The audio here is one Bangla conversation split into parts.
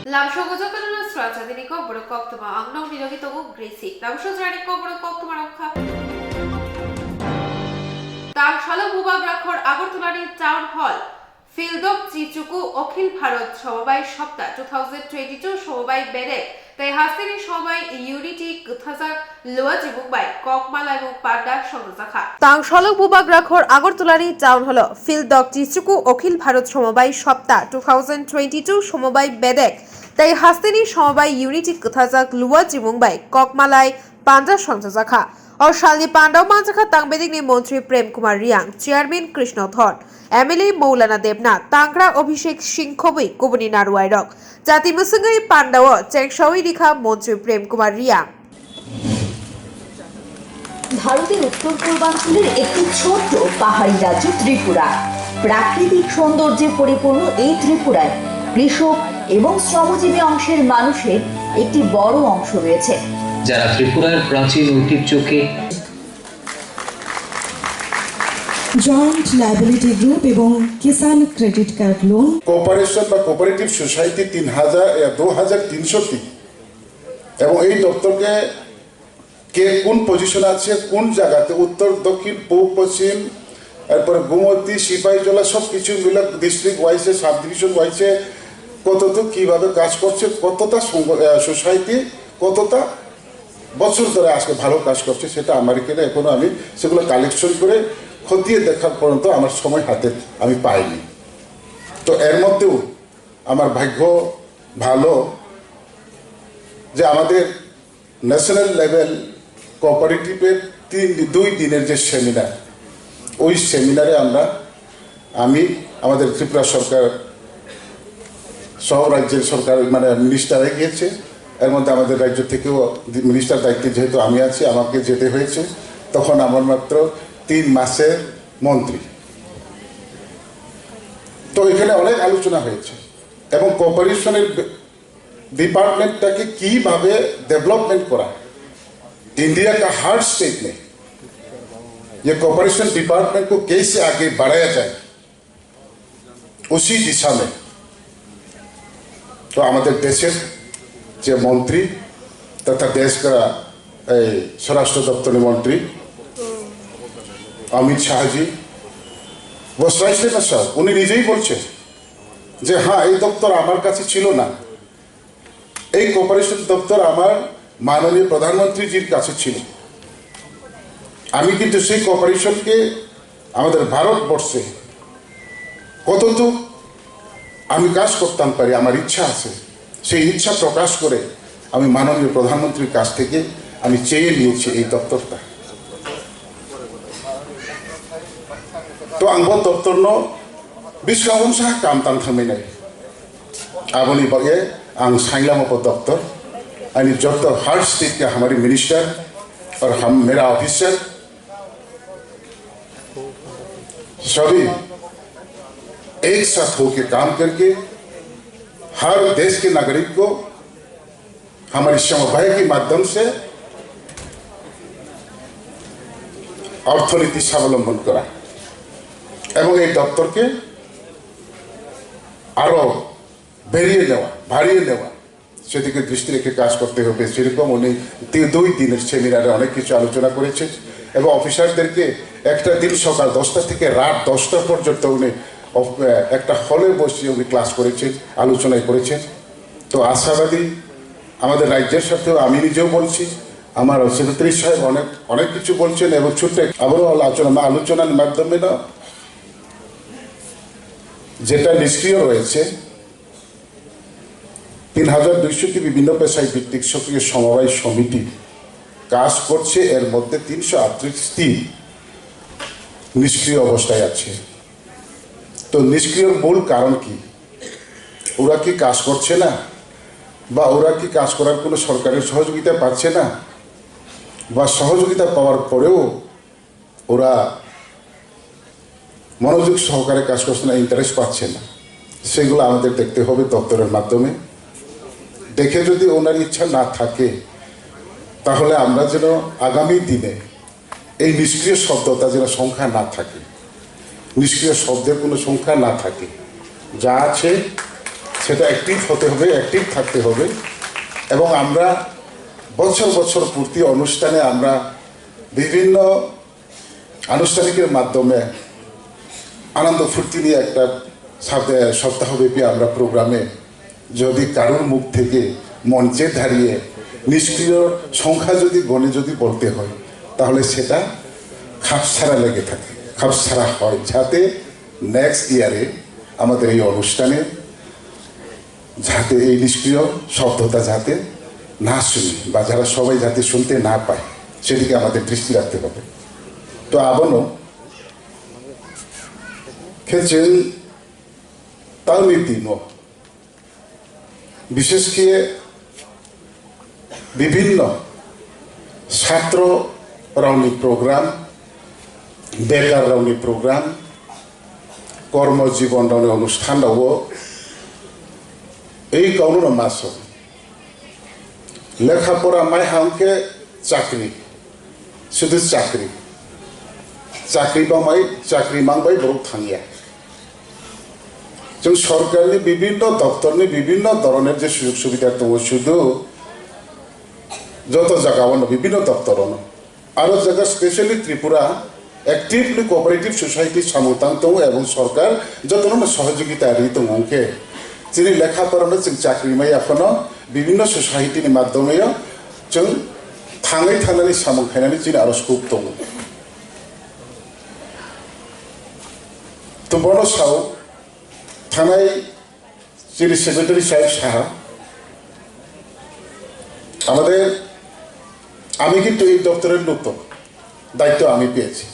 남쇼고조건은 Swrangchati Kokborok Koktwma angno nilogi togo Greece. 남쇼자리 Kokborok Koktwma রক্ষা। তার শালক ভূভাগ রাখর আগরতলার টাউন হল ফিল্ডক চিচুকু অখিল ভারত সমবায় সপ্তাহ 2022 সমবায় বেড়ে তাই হাস্তিনি সমবায় ইউনিটি গুথাজাক লোয়া জিবুকবাই ককমালা এবং পান্ডা সংজাখা তাং শালক ভূভাগ রাখর আগরতলার টাউন হল ফিল্ডক চিচুকু অখিল ভারত সমবায় সপ্তাহ 2022 সমবায় বেড়ে তাই হাস্তিনি সমবায় ইউনিটি গুথাজাক লোয়া জিবুকবাই ককমালায় পান্ডা সংজাখা और शालनी पांडव मांझखा तांगबेदिक ने मंत्री प्रेम कुमार रियांग चेयरमैन कृष्ण धर एमएलए मौलाना देवनाथ तांगरा अभिषेक सिंहबी कुबनी नारुआयरक जाति मुसंगई पांडव चेंगशावी लिखा मंत्री प्रेम कुमार रियांग ভারতের উত্তর পূর্বাঞ্চলের একটি ছোট্ট পাহাড়ি রাজ্য ত্রিপুরা প্রাকৃতিক সৌন্দর্যে পরিপূর্ণ এই ত্রিপুরায় কৃষক এবং শ্রমজীবী অংশের মানুষের একটি বড় অংশ রয়েছে যারা ত্রিপুরার প্রাচীন ঐতিহ্যকে জয়েন্ট লায়াবিলিটি গ্রুপ এবং কিষান ক্রেডিট কার্ড লোন কোঅপারেশন বা কোঅপারেটিভ সোসাইটি 2300টি এবং এই দপ্তরকে কে কোন পজিশনে আছে কোন জায়গাতে উত্তর দক্ষিণ পূর্ব পশ্চিম এরপরে গোমতী সিপাহীজলা সব কিছু মিলে ডিস্ট্রিক্ট ওয়াইজে সাব ডিভিশন ওয়াইজে কতটা কিভাবে কাজ করছে কতটা সোসাইটি কতটা বছর ধরে আজকে ভালো কাজ করছে সেটা আমার এখানে এখনো আমি সেগুলো কালেকশন করে খতিয়ে দেখার পর্যন্ত আমার সময় হাতে আমি পাইনি তো এর মধ্যেও আমার ভাগ্য ভালো যে আমাদের ন্যাশনাল লেভেল কোঅপারেটিভের 2 দিনের যে সেমিনার ওই সেমিনারে আমি আমাদের ত্রিপুরা সরকার সহ রাজ্যের সরকার মানে মিনিস্টারে গিয়েছে এর মধ্যে আমাদের রাজ্য থেকেও মিনিস্টার দায়িত্বে যেহেতু আমি আছি আমাকে যেতে হয়েছে তখন আমার মাত্র 3 মাসের মন্ত্রী তো এখানে অনেক আলোচনা হয়েছে এবং কোঅপারেশনের ডিপার্টমেंटটাকে কিভাবে ডেভেলপমেंट করা इंडिया का हर स्टेट में ये कोऑपरेशन डिपार्टमेंट को कैसे आगे बढ़ाया जाए उसी दिशा में तो हमारे देशेर যে মন্ত্রী তথা দেশকা এই স্বরাষ্ট্র দপ্তরের মন্ত্রী অমিত শাহজি বসরাইছে না স্যার উনি নিজেই বলছেন যে হ্যাঁ এই দপ্তর আমার কাছে ছিল না এই কোঅপারেশন দপ্তর আমার মাননীয় প্রধানমন্ত্রীজির কাছে ছিল আমি কিন্তু সেই কোঅপারেশনকে আমাদের ভারতবর্ষে কতটুকু আমি কাজ করতাম পারি আমার ইচ্ছা আছে সেই ইচ্ছা প্রকাশ করে আমি মাননীয় প্রধানমন্ত্রীর কাছ থেকে আমি চেয়ে নিয়েছি এই দপ্তরটা তো আঙ্গ দপ্তরনো বিশ্বংশা কামতাং থামিনাই आबोनी बगे आं साइलामप दफ्तर यानी जब तक हर स्टेट के हमारे मिनिस्टर और मेरा ऑफिसर सभी एक साथ होकर काम करके हर देश के नागरिक को हमारी समवाय के माध्यम से अर्थनीति स्वावलम्बन करा এবং এই দপ্তরকে আরো বাড়িয়ে নেওয়া সেদিকে দৃষ্টি রেখে কাজ করতে হবে সেরকম উনি 2 দিনের সেমিনারে অনেক কিছু আলোচনা করেছেন এবং অফিসারদেরকে একটা দিন সকাল 10টা থেকে রাত 10টা পর্যন্ত উনি একটা হলে বসে উনি ক্লাস করেছেন আলোচনা করেছেন তো আশাবাদী আমাদের রাজ্যের সাথেও আমি নিজেও বলছি আমার সেক্রেটারি সাহেব অনেক কিছু বলছেন এবং ছোট্ট আবারও আলোচনার মাধ্যমে না যেটা নিষ্ক্রিয় রয়েছে 3200টি বিভিন্ন পেশায় ভিত্তিক সক্রিয় সমবায় সমিতি কাজ করছে এর মধ্যে 338টি নিষ্ক্রিয় অবস্থায় আছে তো নিষ্ক্রিয়র মূল কারণ কি ওরা কি কাজ করছে না বা ওরা কি কাজ করার কোনো সরকারের সহযোগিতা পাচ্ছে না বা সহযোগিতা পাওয়ার পরেও ওরা মনোযোগ সহকারে কাজ করছে না ইন্টারেস্ট পাচ্ছে না সেগুলো আমাদের দেখতে হবে দপ্তরের মাধ্যমে দেখে যদি ওনার ইচ্ছা না থাকে তাহলে আমরা যেন আগামী দিনে এই নিষ্ক্রিয় শব্দটা যেন সংখ্যা না থাকে নিষ্ক্রিয় শব্দের কোনো সংখ্যা না থাকে যা আছে সেটা অ্যাক্টিভ হতে হবে, অ্যাক্টিভ থাকতে হবে। এবং আমরা বছর বছর পূর্তি অনুষ্ঠানে আমরা বিভিন্ন আনুষ্ঠানিকের মাধ্যমে আনন্দ ফুর্তি নিয়ে একটা সপ্তাহব্যাপী আমরা প্রোগ্রামে যদি কারোর মুখ থেকে মঞ্চে দাঁড়িয়ে নিষ্ক্রিয় সংখ্যা যদি গণে যদি বলতে হয়, তাহলে সেটা খাপছাড়া লেগে থাকে, খাপছাড়া হয়, যাতে নেক্সট ইয়ারে আমাদের এই অনুষ্ঠানে যাতে এই নিষ্ক্রিয় শব্দটা যাতে না শুনি বা যারা সবাই যাতে শুনতে না পায়, সেদিকে আমাদের দৃষ্টি রাখতে হবে। তো আবারও খেলছেন তার নীতি বিশেষ করে বিভিন্ন ছাত্র রাউনি প্রোগ্রাম, বেকার রাউনি প্রোগ্রাম, কর্মজীবন রাউনি অনুষ্ঠানও এই কারণে মাস লেখাপড়া মাই হামকে চাকরি, শুধু চাকরি চাকরি বামাই চাকরি মাংবাই বড় থাঙ্গিয়া जों सरकारनि विभिन्न दफ्तरनि विभिन्न धरনের যে সুযোগ সুবিধা দङ শুধু যত জায়গাवनो विभिन्न दफ्तरावनो आरो जायगा स्पेशली त्रिपुरा एक्टिवली कोअपारेटिव सोसाइटी सामुतां दङ এবং সরকার যতনো সহযোগিতা রি দङকে যিনি লেখাপড়ানো जों চাকরি মাই এখনো বিভিন্ন সোসাইটিनि মাধ্যমে जों थाङै थानानै सामुखायनानै যিনি आरज খুব दङ তো বড় সাও থানায় যিনি সেক্রেটারি সাহেব সাহা আমাদের, আমি কিন্তু এই দপ্তরের নতুন দায়িত্ব আমি পেয়েছি,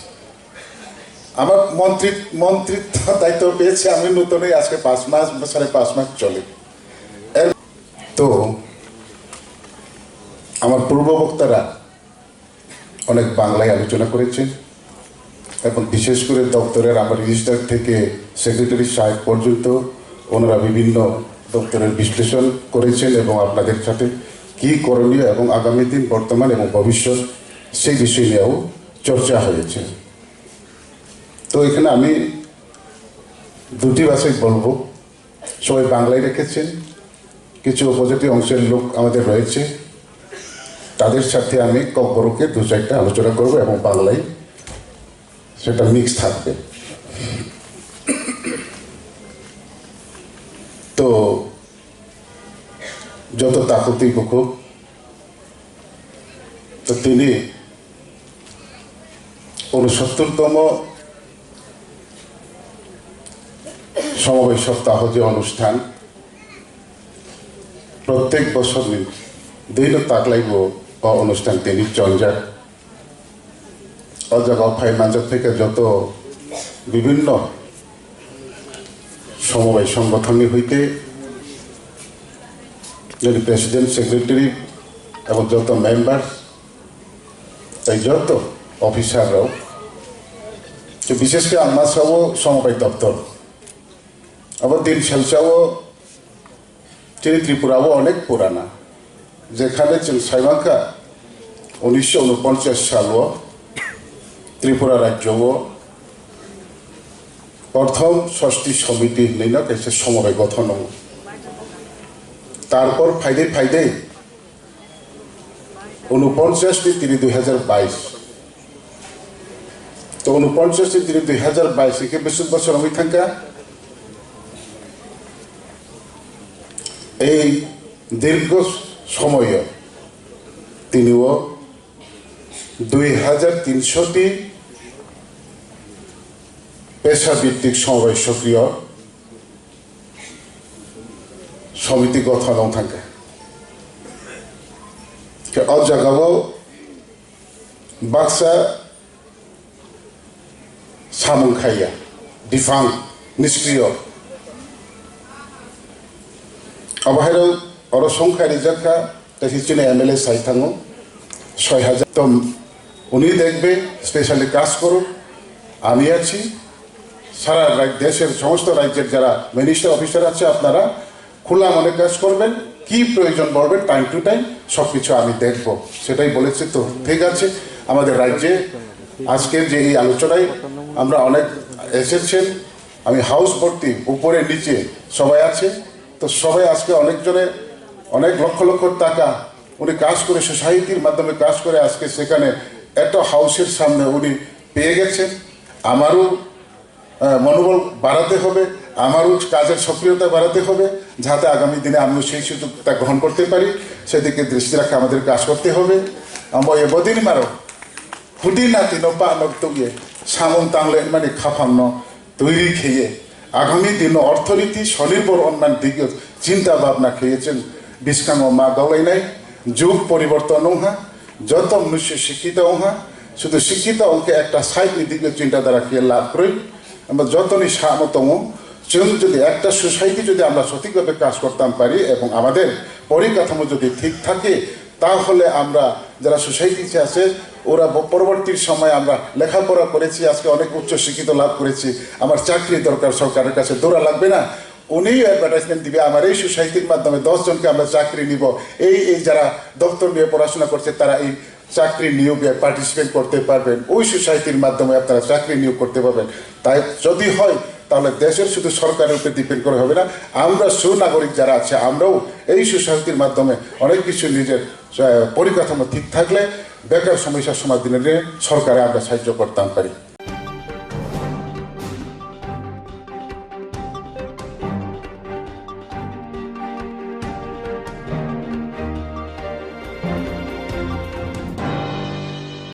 আমার মন্ত্রিত্ব দায়িত্ব পেয়েছি আমি নতুনই, আজকে 5 মাস 5.5 মাস চলে। তো আমার পূর্ববক্তারা অনেক বাংলায় আলোচনা করেছেন এবং বিশেষ করে দপ্তরের আমার রেজিস্ট্রার থেকে সেক্রেটারি সাহেব পর্যন্ত ওনারা বিভিন্ন দপ্তরের বিশ্লেষণ করেছেন এবং আপনাদের সাথে কী করণীয় এবং আগামী দিন বর্তমান এবং ভবিষ্যৎ সেই বিষয় নিয়েও চর্চা হয়েছে। তো এখানে আমি দুটি ভাষায় বলবো, সবাই বাংলায় রেখেছেন, কিছু উপজাতি অংশের লোক আমাদের রয়েছে, তাদের সাথে আমি ককবরকে 2-4টা আলোচনা করব এবং বাংলায় সেটা মিক্স থাকবে। তো যত তাকতি হোক, তো তিনি 69তম সমবায় সপ্তাহ যে অনুষ্ঠান প্রত্যেক বছর দিন তাকলাইব অনুষ্ঠান তিনি চঞ্জার জায়গায় ফাইনান্সের থেকে যত বিভিন্ন সমবায় সংগঠনের হইতে যদি প্রেসিডেন্ট সেক্রেটারি এবং যত মেম্বার তাই যত অফিসাররাও, বিশেষ করে আমার সব সমবায় দপ্তর আবার দিন সেলসাও তিনি ত্রিপুরাও অনেক পুরানা, যেখানে সাইমাঙ্কা 1949 সালও ত্রিপুরা রাজ্যও প্রথম ষষ্ঠী সমিতি নৈনক এসে সমবায় গঠন, তারপর ফাইদে 49 তিনি 2022, তো 49 তিনি 2022 কে 20 বছর আমি থাকা এই দীর্ঘ সময়ে তিনিও 2300টি পেশাভিত্তিক সমবায় সক্রিয় সমিতি গঠন থাকে জায়গাও বাক্সা সামুখাইয়া ডিফাং নিষ্ক্রিয় অবাহের অরসংখ্যা রিজার্ভা হিসেবে MLA সাই থাঙো 6000, তো উনি দেখবে স্পেশালি কাজ করুন, আমি আছি, সারা দেশের সমস্ত রাজ্যের যারা মিনিস্টার অফিসার আছে আপনারা খোলা মনে কাজ করবেন, কি প্রয়োজন বলবেন টাইম টু টাইম সব কিছু আমি দেখব, সেটাই বলেছি। তো ঠিক আছে, আমাদের রাজ্যে আজকের যে এই আলোচনায় আমরা অনেক এসেছেন, আমি হাউস ভর্তি উপরে নিচে সবাই আছে, তো সবাই আজকে অনেকজনে অনেক লক্ষ লক্ষ টাকা উনি কাজ করে সোসাইটির মাধ্যমে কাজ করে আজকে সেখানে একটা হাউসের সামনে উনি পেয়ে গেছেন। আমারও মনোবল বাড়াতে হবে, আমারও কাজের সক্রিয়তা বাড়াতে হবে, যাতে আগামী দিনে আমিও সেই সুযোগটা গ্রহণ করতে পারি, সেদিকে দৃষ্টি রাখা আমাদের কাজ করতে হবে। আমরা এবদিন মারো ফুটি নাতি নপা নক্তব্যে সামন তাংলে মানে খাফান্ন তৈরি খেয়ে আগামী দিন অর্থনীতি স্বনির্ভর অন্যান্য দিকে চিন্তা ভাবনা খেয়েছেন। বিস্কাং মা গলাইনাই যুগ পরিবর্তন হা যত মনুষ্য শিক্ষিত হা শুধু শিক্ষিত অঙ্কে একটা সাইকেল দিকে চিন্তাধারা খেয়ে লাভ করি। আমরা যতনি সামতম যদি একটা সোসাইটি যদি আমরা সঠিকভাবে কাজ করতাম পারি এবং আমাদের পরিকাঠামো যদি ঠিক থাকে, তাহলে আমরা যারা সোসাইটিতে আছে ওরা পরবর্তী সময় আমরা লেখাপড়া করেছি, আজকে অনেক উচ্চ শিক্ষিত লাভ করেছি, আমার চাকরি দরকার, সরকারের কাছে দৌড়া লাগবে না, উনি অ্যাডভার্টাইজমেন্ট দিবে আমার এই সোসাইটির মাধ্যমে 10 জনকে আমরা চাকরি নিব, এই যারা দপ্তর নিয়ে পড়াশোনা করছে তারা এই চাকরি নিয়োগে পার্টিসিপেট করতে পারবেন, ওই সোসাইটির মাধ্যমে আপনারা চাকরি নিয়োগ করতে পারবেন। তাই যদি হয় তাহলে দেশের শুধু সরকারের উপরে ডিপেন্ড করে হবে না, আমরা সুনাগরিক যারা আছে আমরাও এই সোসাইটির মাধ্যমে অনেক কিছু নিজের পরিকাঠামো ঠিক থাকলে বেকার সমস্যার সমাধানে সরকারে আমরা সাহায্য করতে পারি।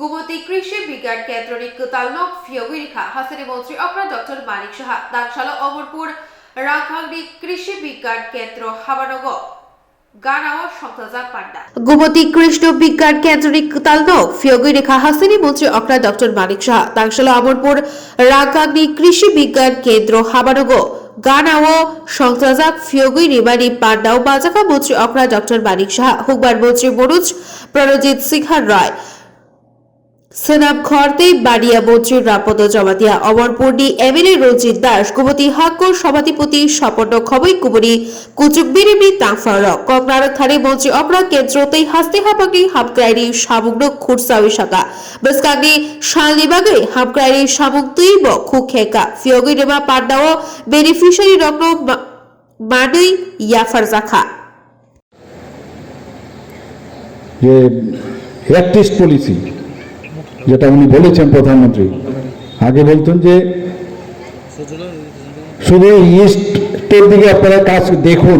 গুমতি কৃষি বিজ্ঞান কেন্দ্রনি কুতালনক ফিয়গিরিখা হাসিনি মন্ত্রী অকরা ডক্টর মানিক সাহা দাংশালা অমরপুর রাংখাংনি কৃষি বিজ্ঞান কেন্দ্র হাবানগ গানাও সংতাজা পান্ডা গুমতি কৃষ্ণ বিজ্ঞান কেন্দ্রনি কুতালনক ফিয়গিরিখা হাসিনি মন্ত্রী অকরা ডক্টর মানিক সাহা দাংশালা অমরপুর রাংখাংনি কৃষি বিজ্ঞান কেন্দ্র হাবানগ গানাও সংতাজা ফিয়গি রিমানি পান্ডাও বাজাকা মন্ত্রী অকরা ডক্টর মানিক সাহা হুকবার মন্ত্রী মনোজ প্রণজিৎ সিংহার রায় সেনাব খরতে বাড়িয়া মন্ত্রীর রাপদ জমাতিয়া অমরপুরনি এমএলএ রঞ্জিত দাস গুমতি হাক্কর সভাধিপতি স্বপর্ণ খবই কুবরি কুচুক বিরিমি তাংফার ককনারক থারে মন্ত্রী অপরা কেন্দ্রতেই হাস্তে হাপাগি হামক্রাইরি সামগ্র খুরসাউই শাখা বেসকাগি শালনিবাগে হামক্রাইরি সামুক তুইব খুখেকা ফিয়গি রেমা পান্ডাও বেনিফিশিয়ারি রত্ন মানই ইয়াফার জাখা যে অ্যাক্টিস্ট পলিসি যেটা উনি বলেছেন প্রধানমন্ত্রী, আগে বলতেন যে শুধু ইস্টের দিকে আপনারা কাজ দেখুন,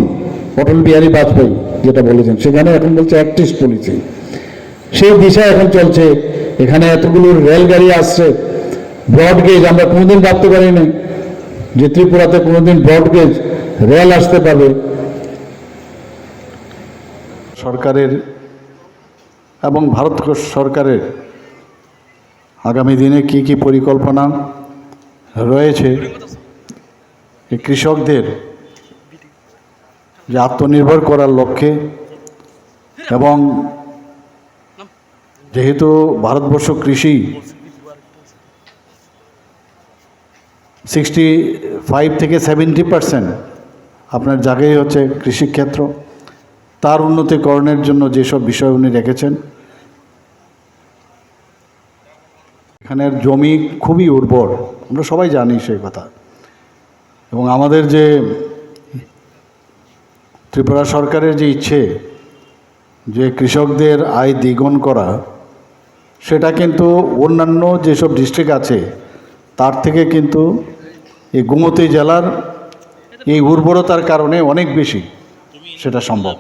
অটল বিহারী বাজপেয়ী যেটা বলেছেন, সেখানে এখন বলছে অ্যাক্টিস্ট পলিসি, সেই দিশায় এখন চলছে। এখানে এতগুলো রেলগাড়ি আসছে, ব্রডগেজ আমরা কোনোদিন ভাবতে পারি না যে ত্রিপুরাতে কোনোদিন ব্রডগেজ রেল আসতে পারবে। সরকারের এবং ভারত সরকারের আগামী দিনে কি কি পরিকল্পনা রয়েছে এই কৃষকদের যে আত্মনির্ভর করার লক্ষ্যে, এবং যেহেতু ভারতবর্ষ কৃষি 65 থেকে 70% আপনার জায়গায় হচ্ছে কৃষিক্ষেত্র, তার উন্নতিকরণের জন্য যেসব বিষয় উনি রেখেছেন, এখানের জমি খুবই উর্বর, আমরা সবাই জানি সেই কথা। এবং আমাদের যে ত্রিপুরা সরকারের যে ইচ্ছে যে কৃষকদের আয় দ্বিগুণ করা, সেটা কিন্তু অন্যান্য যেসব ডিস্ট্রিক্ট আছে তার থেকে কিন্তু এই গোমতী জেলার এই উর্বরতার কারণে অনেক বেশি সেটা সম্ভব।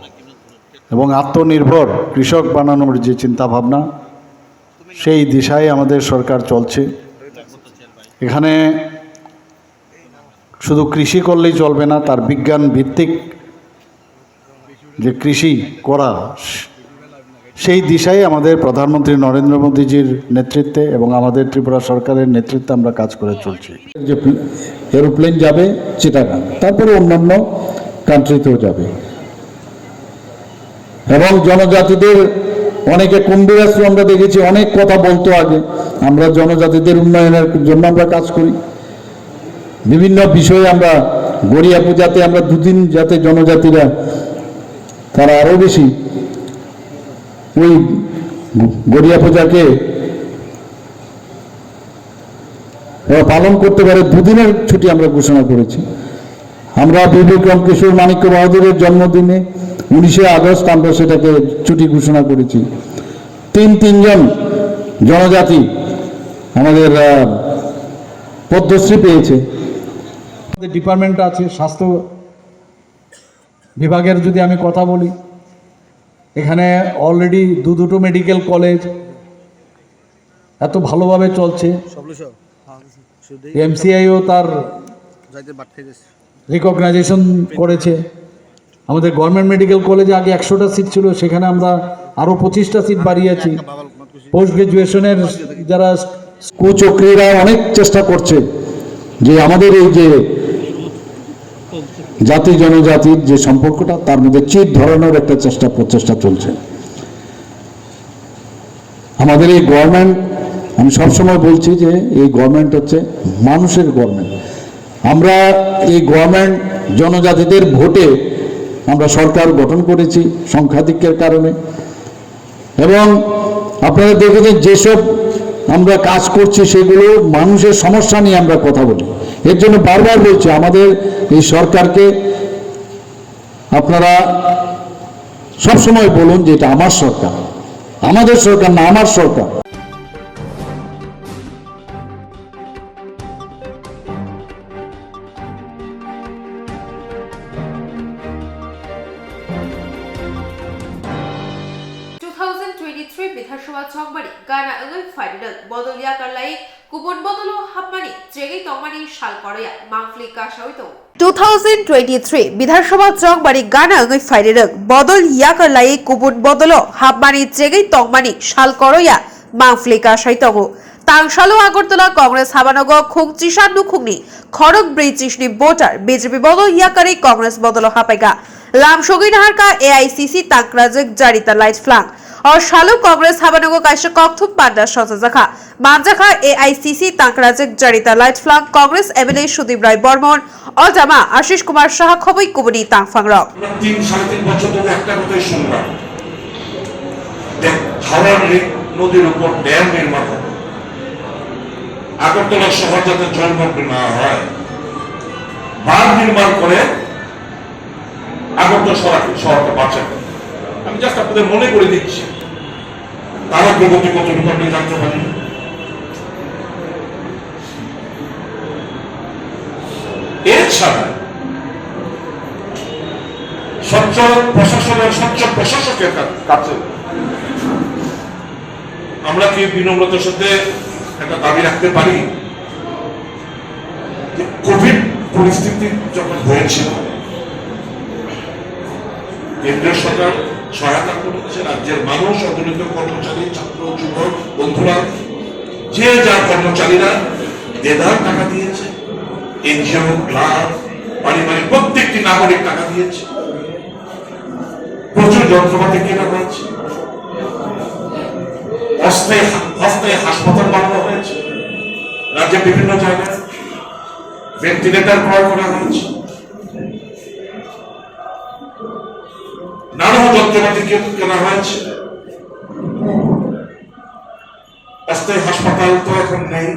এবং আত্মনির্ভর কৃষক বানানোর যে চিন্তাভাবনা, সেই দিশায় আমাদের সরকার চলছে। এখানে শুধু কৃষি করলেই চলবে না, তার বিজ্ঞান ভিত্তিক যে কৃষি করা, সেই দিশায় আমাদের প্রধানমন্ত্রী নরেন্দ্র মোদীজির নেতৃত্বে এবং আমাদের ত্রিপুরা সরকারের নেতৃত্বে আমরা কাজ করে চলছি। যে এরোপ্লেন যাবে চিটাগাং, তারপরে অন্যান্য কান্ট্রিতেও যাবে। এবং জনজাতিদের অনেকে কুম্ভীরাশ্রম আমরা দেখেছি, অনেক কথা বলতো আগে। আমরা জনজাতিদের উন্নয়নের জন্য আমরা কাজ করি, বিভিন্ন বিষয়ে আমরা গড়িয়া পূজাতে আমরা 2 দিন যাতে জনজাতিরা তারা আরও বেশি ওই গড়িয়া পূজাকে পালন করতে পারে, 2 দিনের ছুটি আমরা ঘোষণা করেছি। আমরা বিক্রম কিশোর মানিক্য বাহাদুরের জন্মদিনে 19শে আগস্ট আমরা সেটাকে ছুটি ঘোষণা করেছি। তিনজন জনজাতি আমাদের পদ্মশ্রী পেয়েছে। আমাদের ডিপার্টমেন্ট আছে স্বাস্থ্য বিভাগের, যদি আমি কথা বলি, এখানে অলরেডি দুটো মেডিকেল কলেজ এত ভালোভাবে চলছে। এমসিআইও তার রিকগনাইজেশন করেছে। আমাদের গভর্নমেন্ট মেডিকেল কলেজে আগে 100টা সিট ছিল, সেখানে আমরা আরও 25টা সিট বাড়িয়েছি। পোস্ট গ্রাজুয়েশনের যারা কুচক্রীরা অনেক চেষ্টা করছে যে আমাদের এই যে জাতি জনজাতির যে সম্পর্কটা তার মধ্যে চির ধরানোর একটা প্রচেষ্টা চলছে। আমাদের এই গভর্নমেন্ট, আমি সবসময় বলছি যে এই গভর্নমেন্ট হচ্ছে মানুষের গভর্নমেন্ট। আমরা এই গভর্নমেন্ট জনজাতিদের ভোটে আমরা সরকার গঠন করেছি সংখ্যাধিক্যের কারণে, এবং আপনারা দেখেছেন যেসব আমরা কাজ করছি সেগুলো মানুষের সমস্যা নিয়ে আমরা কথা বলি। এর জন্য বারবার বলছি আমাদের এই সরকারকে আপনারা সবসময় বলুন যে এটা আমার সরকার, আমাদের সরকার না, আমার সরকার। বিধানসভা চংবারি গানা ওই ফাইনাল বদলিয়া কারলাই কুবন বদল হাবমানি জেগি তংমানি শাল করয়া মাংফলি কাশাইতো 2023 বিধানসভা চংবারি গানা ওই ফাইনাল বদল ইয়াকারলাই কুবন বদল হাবমানি জেগি তংমানি শাল করয়া মাংফলি কাশাইতো তাংশালো আগরতলা কংগ্রেস হাবানগ খুংচিশান নুখুংনি খড়গ ব্রিচিশনি ভোটার বিজেপি বদল ইয়াকারি কংগ্রেস বদল হাপাইগা লামসগি নাহারকা এআইসিসি তাংরাজক জারিতা লাইট ফ্লাং और शालू कांग्रेस हाबानग काइशा कोक्थुम पांडा सजाखा मानजाखा एआईसीसी तांकराजक जड़िता लाइट फ्लांग कांग्रेस एमएलए सुदीप राय बर्मन और जामा आशीष कुमार शाह खबई कुबनी तांगफांगराव 3-3.5 বছর ধরে একটা কথাই শুনলাম, হাওড়ার নদীর উপর ড্যাম নির্মাণ হবে, আগরতলা শহর যাতে জলমগ্ন না হয়, বাঁধ নির্মাণ করে আগরতলা শহরকে বাঁচাবে। আমি জাস্ট আপনাদের মনে করে দিচ্ছি, তারা প্রগতি কতটুকু আপনি জানতে পারেন। এছাড়া স্বচ্ছ প্রশাসকের কাছে আমরা কি বিনম্রতার সাথে একটা দাবি রাখতে পারি যে কোভিড পরিস্থিতি যখন হয়েছিল কেন্দ্রীয় সরকার সহায়তা করেছে, রাজ্যের মানুষ, অবহেলিত কর্মচারী, ছাত্র, যুবক বন্ধুরা, যে যার কর্মচারীরা দেদার টাকা দিয়েছে, এনজিও, ক্লাব, পারিবারিক প্রত্যেকটি নাগরিক টাকা দিয়েছে, প্রচুর যন্ত্রপাতি কেনা হয়েছে, অস্থায়ী হাসপাতাল বানানো হয়েছে, রাজ্যের বিভিন্ন জায়গায় ভেন্টিলেটর ক্রয় করা হয়েছে, নানা যন্ত্রপাতি কেনা হয়েছে। অস্থায়ী হাসপাতাল তো এখন নেই,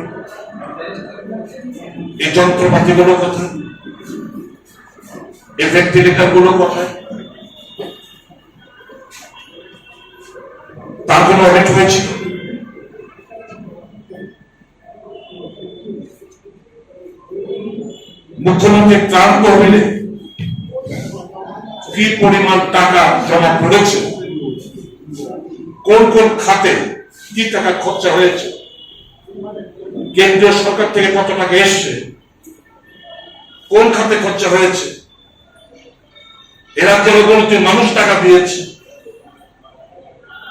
এই যন্ত্রপাতি গুলো কোথায়, এই ভেন্টিলেটর গুলো কোথায়, তার কোনো অডিট হয়েছিল? মুখ্যমন্ত্রী ত্রাণ তহবিলে কি পরিমাণ টাকা জমা পড়েছে, কোন কোন খাতে কি টাকা খরচা হয়েছে, কেন্দ্রীয় সরকার থেকে কত টাকা এসছে, কোন খাতে খরচা হয়েছে, এ রাজ্যের অগণিত মানুষ টাকা দিয়েছে,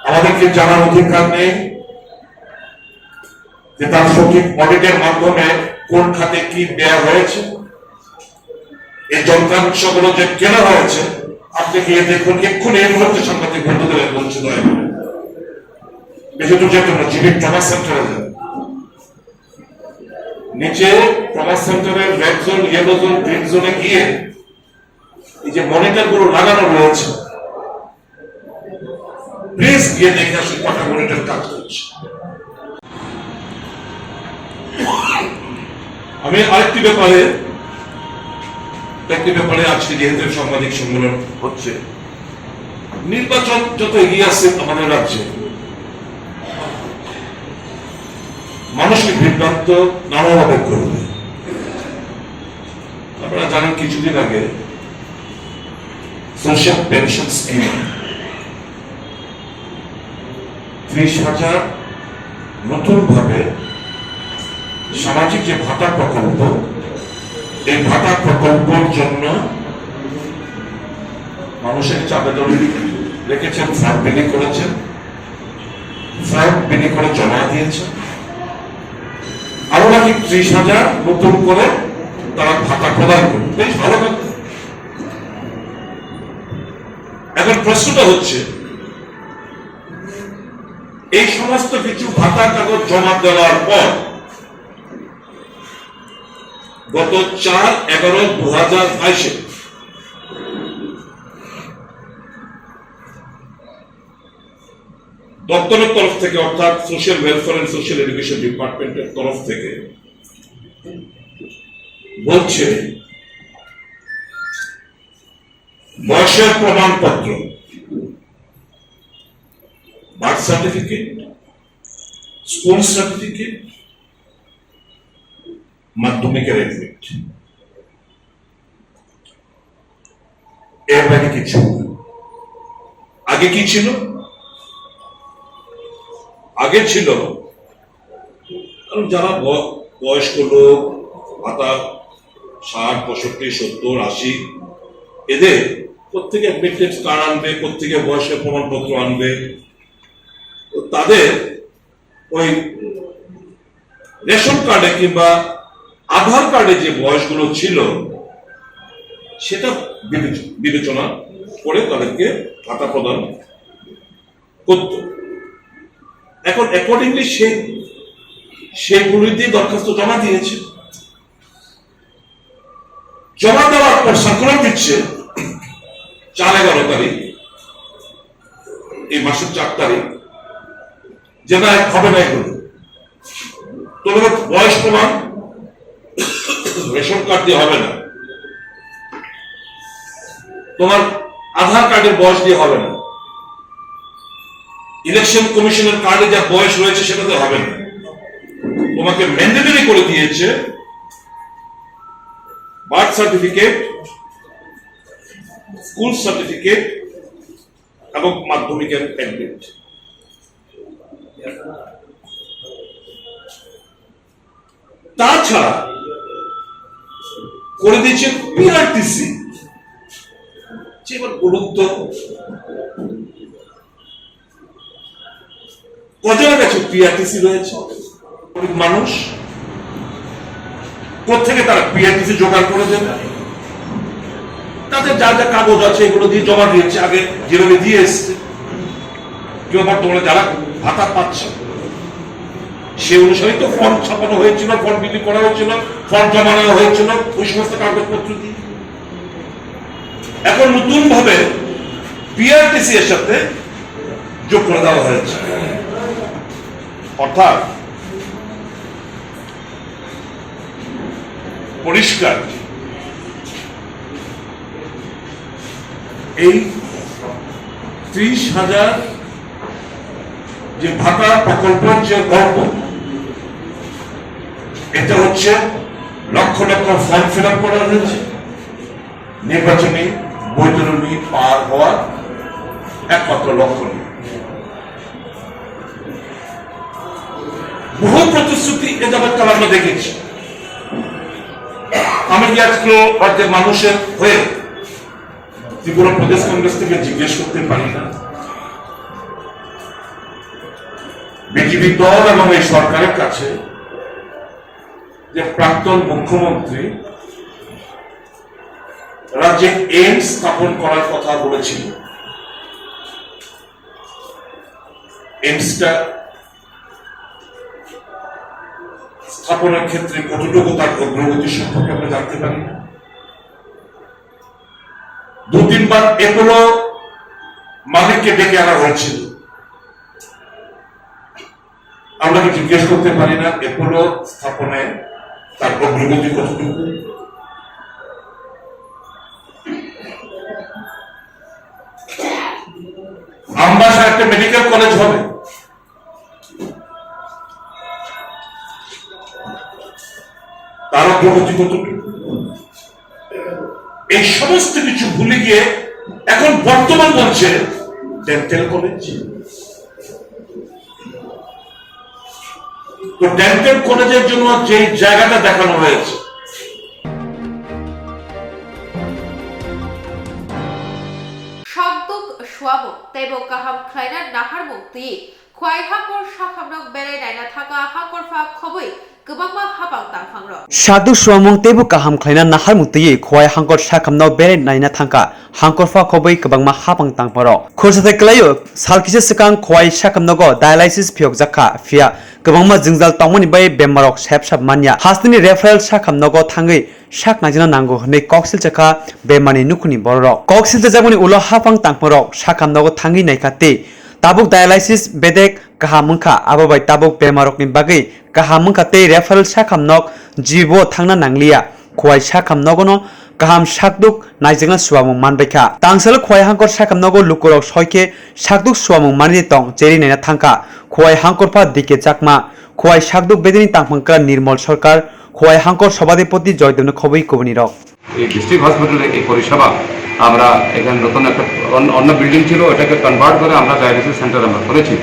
আমাদেরকে জানার অধিকার নেই যে তার সঠিক অডিটের মাধ্যমে কোন খাতে কি ব্যয় হয়েছে। এই যন্ত্রাংশগুলো যে কেনা হয়েছে আপনি গিয়ে দেখুন, এক্ষুনি এই মুহূর্তে সাংবাদিক বন্ধুদের বলছে দয়া করে বেশি দূর যেতে না, জিবি ট্রমা সেন্টারে যান, নিচে ট্রমা সেন্টারের red zone, yellow zone, green জোনে গিয়ে এই যে মনিটর গুলো লাগানো রয়েছে, প্লিজ গিয়ে দেখে আসুন কটা মনিটর কাজ করছে। আমি আরেকটি ব্যাপারে একটি ব্যাপারে আজকে যেহেতু সাংবাদিক সম্মেলন হচ্ছে, নির্বাচন যত এগিয়ে আসছে আমাদের রাজ্যে মানুষকে বিভ্রান্ত নানাভাবে করবে। আপনারা জানেন কিছুদিন আগে সোশ্যাল পেনশন স্কিম 30,000 নতুন ভাবে সামাজিক যে ভাতা প্রকল্প, এই ভাতা প্রকল্পের জন্য মানুষের আবেদন রেখেছেন, ফর্ম বিলি করেছেন, ফর্ম বিলি করে জমা দিয়েছেন। আরো নাকি 30,000 নতুন করে তারা ভাতা প্রদান করবে। বেশ ভালো কথা। এখন প্রশ্নটা হচ্ছে, এই সমস্ত কিছু ভাতা কাগজ জমা দেওয়ার পর গত 4/11/2022 দপ্তরের তরফ থেকে, অর্থাৎ social welfare and social education ডিপার্টমেন্টের তরফ থেকে বলছে বয়সের প্রমাণপত্র, বার্থ সার্টিফিকেট, স্কুল সার্টিফিকেট, মাধ্যমিকের এডমিট, এর বাইরে কিছু। আগে কি ছিল? আগে ছিল যারা বয়স্ক লোক, ভাতা 60, 65, 70, 80, এদের প্রত্যেকে অ্যাডমিটেন্স কার্ড আনবে, প্রত্যেকে বয়সের প্রমাণপত্র আনবে। তাদের ওই রেশন কার্ডে কিংবা আধার কার্ডে যে বয়সগুলো ছিল সেটা বিবেচনা করে তাদেরকে ভাতা প্রদান করত। এখন অ্যাকর্ডিংলি সেগুলি দিয়ে দরখাস্ত জমা দিয়েছে। জমা দেওয়ার পর সার্কুলার দিচ্ছে 4/11 তারিখ, এই মাসের 4 তারিখ, যে না হবে না, এগুলো তোমার বয়স প্রমাণ রেশন কার্ড দিয়ে হবে না, তোমার আধার কার্ডের বয়স দিয়ে হবে না, ইলেকশন কমিশনের কার্ডে যা বয়স রয়েছে সেটাতে হবে না। তোমাকে ম্যান্ডেটরি করে দিয়েছে বার্থ সার্টিফিকেট, স্কুল সার্টিফিকেট এবং মাধ্যমিকের এডমিট। তাছাড়া করে দিয়েছে পিআরটিসি। এবার গুরুত্ব কজনের কাছে পিআরটিসি রয়েছে? মানুষ কোথেকে তারা পিআরটিসি জোগাড় করে দেবে? তাদের যা যা কাগজ আছে এগুলো দিয়ে জমা দিয়েছে, আগে যেভাবে দিয়ে এসছে। কেউ বর্তমানে যারা ভাতা পাচ্ছে সে অনুসারে তো ফর্ম ছাপানো হয়েছিল, ফর্ম বিলি করা হয়েছিল, ফর্ম জমা নেওয়া হয়েছিল ওই সমস্ত কাগজপত্র দিয়ে। এখন নতুন ভাবে পিআরটিসি এর সাথে যোগ করে দেওয়া হয়েছে। অর্থাৎ পরিষ্কার এই 30,000 যে ভাতা প্রকল্পের যে গল্প, এটা হচ্ছে lakh lakh form fill up করা হয়েছে, নির্বাচনী বৈতরণী পার হওয়ার একমাত্র লক্ষ্য নেই। বহু প্রতিশ্রুতি এ যাবৎকাল আমরা দেখেছি। আমি আজকে অর্ধেক মানুষের হয়ে ত্রিপুরা প্রদেশ কংগ্রেস থেকে জিজ্ঞেস করতে পারি না, বিজেপি দল এবং এই সরকারের কাছে যে প্রাক্তন মুখ্যমন্ত্রী রাজ্যে এইমস স্থাপন করার কথা বলেছিল, এইমসটা স্থাপনের ক্ষেত্রে কতটুকু তার অগ্রগতি সম্পর্কে আমরা জানতে পারি না। 2-3 বার এপোলো মালিককে ডেকে আনা হয়েছিল, আমরা কি জিজ্ঞেস করতে পারি না এপোলো স্থাপনে তার অগ্রগতি কতটুকু? তার অগ্রগতি কতটুকু, এই সমস্ত কিছু ভুলে গিয়ে এখন বর্তমান বলছে ডেন্টাল কলেজ। তো ডেন্টাল কলেজের জন্য যে জায়গাটা দেখানো হয়েছে, Shabduk Schwabung, Tebo Kaham Kleiner Nahar Mukti, Kwai Hakor Shakamnok Bere Naina Taka Hakor Fa Kobui, Gubama Habang Tanghangro. Shabduk Schwabung Tebo Kaham Kleiner Nahar Mukti, Kwai Hankor Shakamnok Bere Naina Tanka, Hankor Fa Kobui, Gubama Habang Tanghangro. Kursate Klayo, Salkise Sekang Kwai Shakamnogo, Dialysis Pyok Zaka, Fia, Gubama Zingal Tomoni Bay Bemarok, Shepshap Mania, Hasni Referral Shakamnogo Tangi. Shak najina nango ne koksil chaka bemani nukuni borok koksil jamoni ulo hapang tangporok shakam nogo thangi naikate tabuk dialysis bedek kahamungka ababai tabuk bemarok ni bagai kahamungka te referral shakam nok jibo thangna nanglia khwai shakam nogono kaham shakduk naijingna suamung manbaika tangsel khwai hangkor shakam nogo lukurok soike shakduk suamung mani tong jeri naina thangka khwai hangkor pha dike chakma khwai shakduk bedini tangpangka nirmol sarkar Khowai হাঙ্কর সভাধিপতি জয়দেবন খবই কবনিরক এই ডিস্ট্রিক্ট হসপিটালে এই পরিষেবা আমরা এখানে নতুন একটা অন্য বিল্ডিং ছিল, এটাকে কনভার্ট করে আমরা ডায়ালিসিস সেন্টার আমরা করেছি।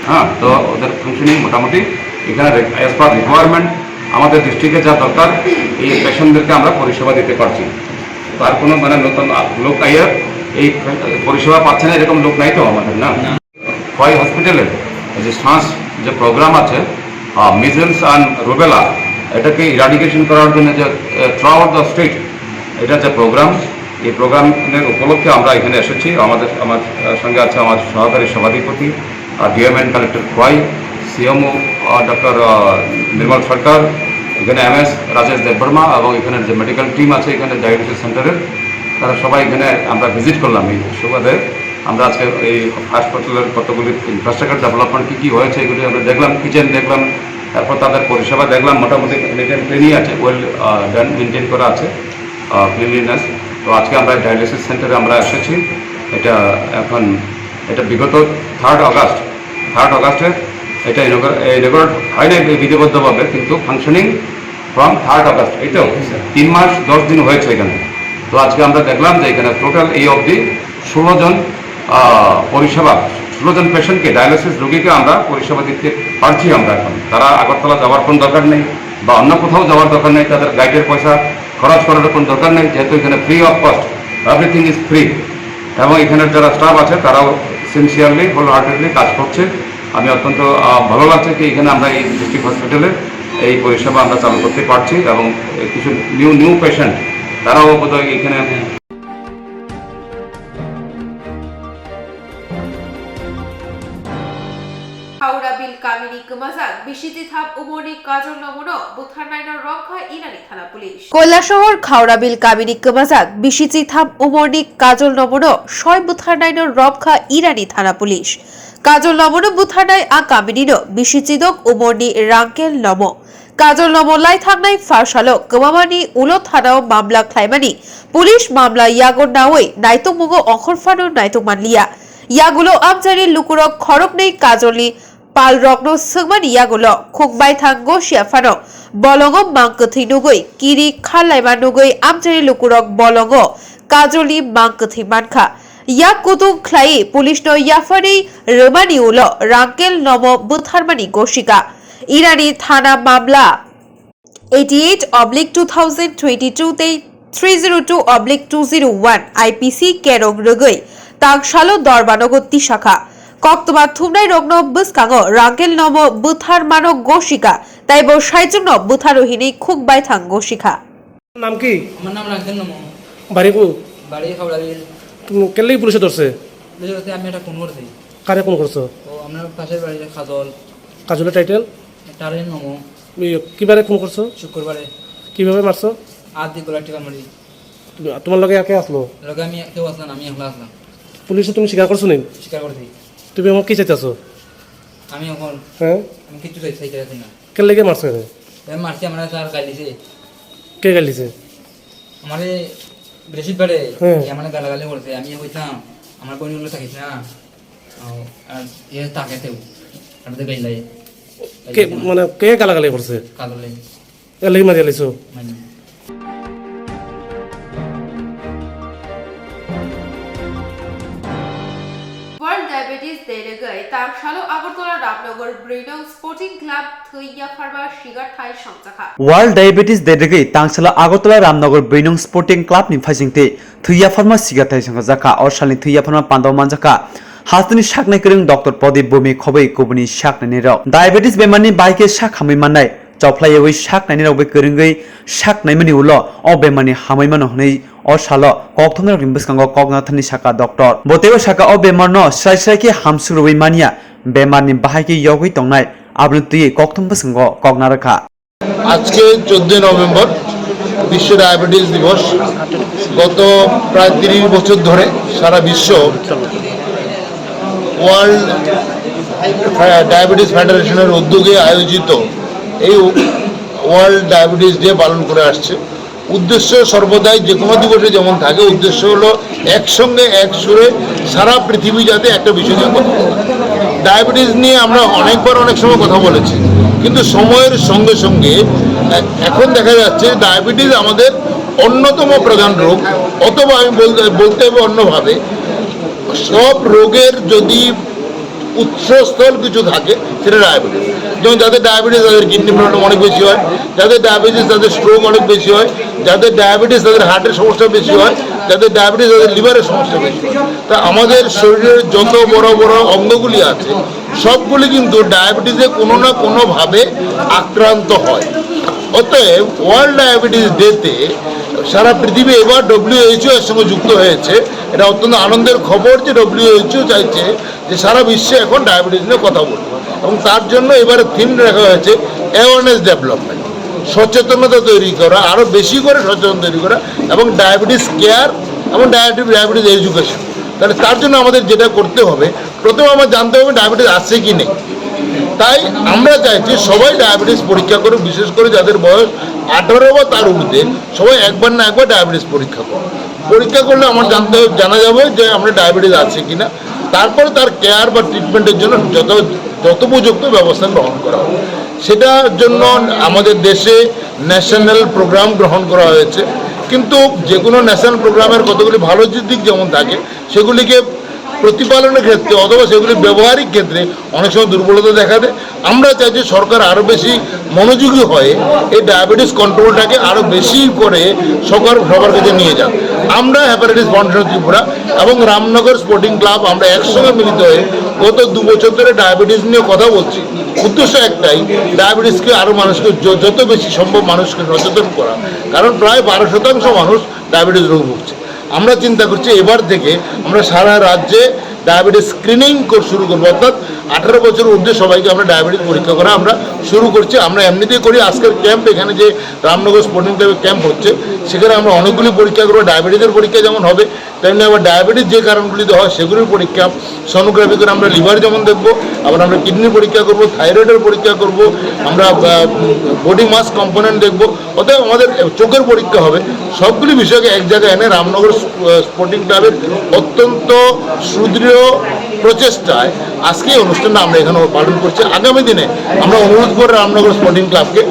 হ্যাঁ, তো ওদের ফাংশনিং মোটামুটি এখানে অ্যাজ পার রিকোয়ারমেন্ট আমাদের ডিস্ট্রিক্টে যা দরকার এই পেশেন্টদেরকে আমরা পরিষেবা দিতে পারছি। তার কোনো মানে নতুন লোক আইয়ে এই পরিষেবা পাচ্ছে না এরকম লোক নাই তো আমাদের না। খোয়াই হসপিটালে যে শ্বাস যে প্রোগ্রাম আছে মিজলস অ্যান্ড রুবেলা এটাকে ইরাডিকেশন করার জন্য যে থ্রুআউট দ্য স্টেট এটা যে প্রোগ্রাম, এই প্রোগ্রামের উপলক্ষে আমরা এখানে এসেছি। আমার সঙ্গে আছে আমার সহকারী সভাধিপতি DM and collector Khowai, CMO doctor Nirmal Sarkar, এখানে এমএস রাজেশ দেববর্মা এবং এখানের যে মেডিকেল টিম আছে এখানে ডায়ালিসিস সেন্টারের, তারা সবাই এখানে আমরা ভিজিট করলাম। এই সুবাদে আমরা আজকে এই হাসপাতালের কতগুলি ইনফ্রাস্ট্রাকচার ডেভেলপমেন্ট কী হয়েছে এগুলি আমরা দেখলাম, কিচেন দেখলাম, তারপর তাদের পরিষেবা দেখলাম, মোটামুটি ক্লিনই আছে, ওয়েল ডান মেনটেন করা আছে ক্লিনলিনেস। তো আজকে আমরা ডায়ালিসিস সেন্টারে আমরা এসেছি। এটা এখন এটা বিগত 3rd অগাস্টে এটা ইনঅগ্রেট হয় না বিধিবদ্ধভাবে, কিন্তু ফাংশনিং ফ্রম 3rd অগাস্ট, এই তো 3 মাস 10 দিন হয়েছে এখানে। তো আজকে আমরা দেখলাম যে এখানে টোটাল এই অবধি 16 জন পরিষেবা 16 জন পেশেন্টকে ডায়ালিসিস রোগীকে আমরা পরিষেবা দিতে পারছি আমরা এখন। তারা আগরতলা যাওয়ার কোনো দরকার নেই বা অন্য কোথাও যাওয়ার দরকার নেই, তাদের গাইডের পয়সা খরচ করার কোনো দরকার নেই, যেহেতু এখানে free of cost, everything is free. এবং এখানের যারা স্টাফ আছে তারাও সিনসিয়ারলি হোল হার্টেডলি কাজ করছে। আমি অত্যন্ত ভালো লাগছে কি এখানে আমরা এই ডিস্ট্রিক্ট হসপিটালে এই পরিষেবা আমরা চালু করতে পারছি এবং কিছু নিউ পেশেন্ট তারাও বোধহয় এখানে হাওড়া বিল কামিনী কুমাজাক বিশিতি থাপ উমনি কাজল নমুনো বুথানাইনর রক্ষা ইরানি থানা পুলিশ কৈলাসহর খাওড়া বিল কামিনী কুমাজাক বিশিতি থাপ উমনি কাজল নমুনো ছয় বুথানাইনর রক্ষা ইরানি থানা পুলিশ কাজল নমুনো বুথানাই আ কামিনীনো বিশিচিদক উমনি রাঙ্কেল নম কাজল নমলাই থাকনাই ফারসালো গোমামানি উলো থানাও মামলা খাইমানি পুলিশ মামলা ইয়াগর নাওই নাইতক মুগো অখরফানো নাইতক মানলিয়া ইয়াগুলো আমজারি লুকুরক খরক নেই কাজলি পাল রগ্ন সুগমান ইয়াগুলো খুকবাই থাঙ্গো শিয়াফানো বলঙ্গ মাংকথি নুগই কিরি খালাইমা নুগই আমজারি লুকুরক বলঙ্গ কাজলি মাংকথি মানখা ইয়া কুতুং খ্লাই পুলিশ ন ইয়াফানি রমানি উলো রাঙ্কেল নম বুথারমানি গোশিকা ইরানি থানা মামলা 88/2022 তে 302/201 আইপিসি কেরং রগৈ তাংশালো দরবানগতি শাখা কক্তমা থুমনাই রগ্ন বুসকাঙ্গ রাঙ্কেল নম বুথার মানক গোশিকা তাই বো সাইজুং ন বুথারোহিনী খুকবাই থাং গোশিকা নাম কি? আমার নাম রাঙ্কেল নম। বাড়ি কো? বাড়ি খাওড়া বিল। তুমি কেলে পুলিশে ধরছে? বুঝতে আমি একটা ফোন করছি। কারে ফোন করছো? তো আমার পাশের বাড়িতে কাজল। কাজলের টাইটেল? টারেন নম। কিবারে ফোন করছো? শুক্রবারে। কিভাবে মারছো? আদি গোলা টিকা মারি। তোমার লগে কে আসলো? লগে আমি কেউ আসলাম, আমি একলা আসলাম। পুলিশে তুমি স্বীকার করছো নি? স্বীকার করছি। তুমি আমার কি চাইতেছো? আমি এখন হ্যাঁ আমি কিছু চাইতে না। কে লেগে মারছো? আমি মারছি, আমার তার গালিছে। কে গালিছে? আমারে বৃহস্পতিবারে হ্যাঁ। আমার গালাগালি করছে। আমি কইতাম আমার বোনগুলো থাকিস না আর এ তাকেতেও আমাদের গাইলাই কে মানে কে গালাগালি করছে? কাজলে। এলাকি মারি আলাইছো মানে ওয়ার্ল্ড ডায়াবেটিস দেরেগৈ তামসালো আগরতলা রামনগর ব্রিনং স্পোর্টিং ক্লাব থইয়া ফারবা শিগার থাই সংজাখা World Diabetes Day regi tangsala Agartala Ramnagar Brinong Sporting Club ni phasingte thuya pharma sigathai sanga jaka or salni thuya pharma pandaw manjaka Hasni saknai kring Dr. Pradip Bumi khobai kubuni saknai ni rok diabetes bemarni baike sak hamai manai chawphlaiwi saknai ni rok be kringai saknai mani ulo o bemarni hamai mano hnei o salo Koktwma rimbiskango Koknathani saka doctor boteo saka o bemarno sai ke hamsuruwi mania bemarni bahaike yogui tongnai abnuti Koktwma sango Koknarakha আজকে 14 নভেম্বর বিশ্ব ডায়াবেটিস দিবস গত প্রায় 30 বছর ধরে সারা বিশ্ব ওয়ার্ল্ড ডায়াবেটিস ফেডারেশনের উদ্যোগে আয়োজিত এই ওয়ার্ল্ড ডায়াবেটিস ডে পালন করে আসছে উদ্দেশ্য সর্বদাই যে কোনো দিবসে যেমন থাকে উদ্দেশ্য হলো একসঙ্গে এক সুরে সারা পৃথিবী যাতে একটা বিষয় নিয়ে কথা বলে ডায়াবেটিস নিয়ে আমরা অনেকবার অনেক সময় কথা বলেছি কিন্তু সময়ের সঙ্গে সঙ্গে এখন দেখা যাচ্ছে ডায়াবেটিস আমাদের অন্যতম প্রধান রোগ অথবা আমি বলতে হবে অন্যভাবে সব রোগের যদি উৎসস্থল কিছু থাকে সেটা ডায়াবেটিস যেমন যাদের ডায়াবেটিস তাদের কিডনি প্রবলেম অনেক বেশি হয় যাদের ডায়াবেটিস তাদের স্ট্রোক অনেক বেশি হয় যাদের ডায়াবেটিস তাদের হার্টের সমস্যা বেশি হয় যাদের ডায়াবেটিস তাদের লিভারের সমস্যা বেশি হয় তা আমাদের শরীরের যত বড় বড় অঙ্গগুলি আছে সবগুলি কিন্তু ডায়াবেটিসে কোনো না কোনোভাবে আক্রান্ত হয় অতএব ওয়ার্ল্ড ডায়াবেটিস ডেতে সারা পৃথিবী এবার WHO এর সঙ্গে যুক্ত হয়েছে এটা অত্যন্ত আনন্দের খবর যে WHO চাইছে যে সারা বিশ্বে এখন ডায়াবেটিস নিয়ে কথা বলবে এবং তার জন্য এবারে থিম রাখা হয়েছে অ্যাওয়ারনেস ডেভেলপমেন্ট সচেতনতা তৈরি করা আরও বেশি করে সচেতন তৈরি করা এবং ডায়াবেটিস কেয়ার এবং ডায়াবেটিস এডুকেশন তাহলে তার জন্য আমাদের যেটা করতে হবে প্রথমে আমার জানতে হবে ডায়াবেটিস আছে কি নেই তাই আমরা চাইছি সবাই ডায়াবেটিস পরীক্ষা করুক বিশেষ করে যাদের বয়স 18 বা তার ঊর্ধ্বে সবাই একবার না একবার ডায়াবেটিস পরীক্ষা করুন পরীক্ষা করলে আমার জানা যাবে যে আমরা ডায়াবেটিস আছে কিনা তারপরে তার কেয়ার বা ট্রিটমেন্টের জন্য যথোপযুক্ত ব্যবস্থা গ্রহণ করা হবে সেটার জন্য আমাদের দেশে ন্যাশনাল প্রোগ্রাম গ্রহণ করা হয়েছে কিন্তু যে কোনো ন্যাশনাল প্রোগ্রামের কতগুলি ভালো দিক যেমন থাকে সেগুলিকে প্রতিপালনের ক্ষেত্রে অথবা সেগুলি ব্যবহারিক ক্ষেত্রে অনেক সময় দুর্বলতা দেখা দেয় আমরা চাই যে সরকার আরও বেশি মনোযোগী হয়ে এই ডায়াবেটিস কন্ট্রোলটাকে আরও বেশি করে সবার কাছে নিয়ে যান আমরা হ্যাপাটাইটিস ফাউন্ডেশন ত্রিপুরা এবং রামনগর স্পোর্টিং ক্লাব আমরা একসঙ্গে মিলিত হয়ে গত 2 বছর ধরে ডায়াবেটিস নিয়ে কথা বলছি উদ্দেশ্য একটাই ডায়াবেটিসকে আরও মানুষকে যত বেশি সম্ভব মানুষকে সচেতন করা কারণ প্রায় 12% মানুষ ডায়াবেটিস রোগ ভুগছে আমরা চিন্তা করছি এবার থেকে আমরা সারা রাজ্যে ডায়াবেটিস স্ক্রিনিং শুরু করবো অর্থাৎ 18 বছর ঊর্ধ্বে সবাইকে আমরা ডায়াবেটিস পরীক্ষা করা আমরা শুরু করছি আমরা এমনিতেই করি আজকের ক্যাম্প এখানে যে রামনগর স্পোর্টিং ক্লাবের ক্যাম্প হচ্ছে সেখানে আমরা অনেকগুলি পরীক্ষা করবো ডায়াবেটিসের পরীক্ষা যেমন হবে তেমনি আবার ডায়াবেটিস যে কারণগুলিতে হয় সেগুলির পরীক্ষা সোনোগ্রাফি করে আমরা লিভার যেমন দেখবো আবার আমরা কিডনির পরীক্ষা করবো থাইরয়েডের পরীক্ষা করবো আমরা বডি মাস কম্পোনেন্ট দেখবো অতএব আমাদের চোখের পরীক্ষা হবে সবগুলি বিষয়কে এক জায়গায় এনে রামনগর স্পোর্টিং ক্লাবের অত্যন্ত সুদৃঢ় প্রচেষ্টায় আজকে এই অনুষ্ঠানটা আমরা এখানে পালন করছি আগামী দিনে আমরা অনুরোধ করব রামনগর স্পোর্টিং ক্লাবকে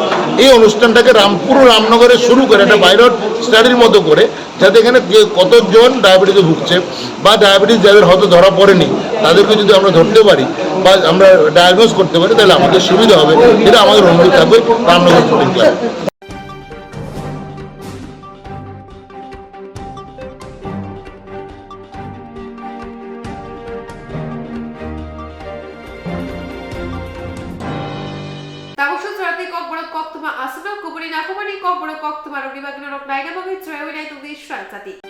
এই অনুষ্ঠানটাকে পুরো রামনগরে শুরু করে একটা পাইলট স্টাডির মতো করে যাতে এখানে কতজন ডায়াবেটিসে ভুগছে বা ডায়াবেটিস যাদের হয়তো ধরা পড়েনি তাদেরকে যদি আমরা ধরতে পারি বা আমরা ডায়াগনোজ করতে পারি তাহলে আমাদের সুবিধা হবে এটা আমাদের অনুরোধ থাকবে Ramnagar sporting club Swrangchati Kokborok Koktwma asuna kuburi nakumani Kokborok Koktwma rogibagino rok naina bagi Swrangchati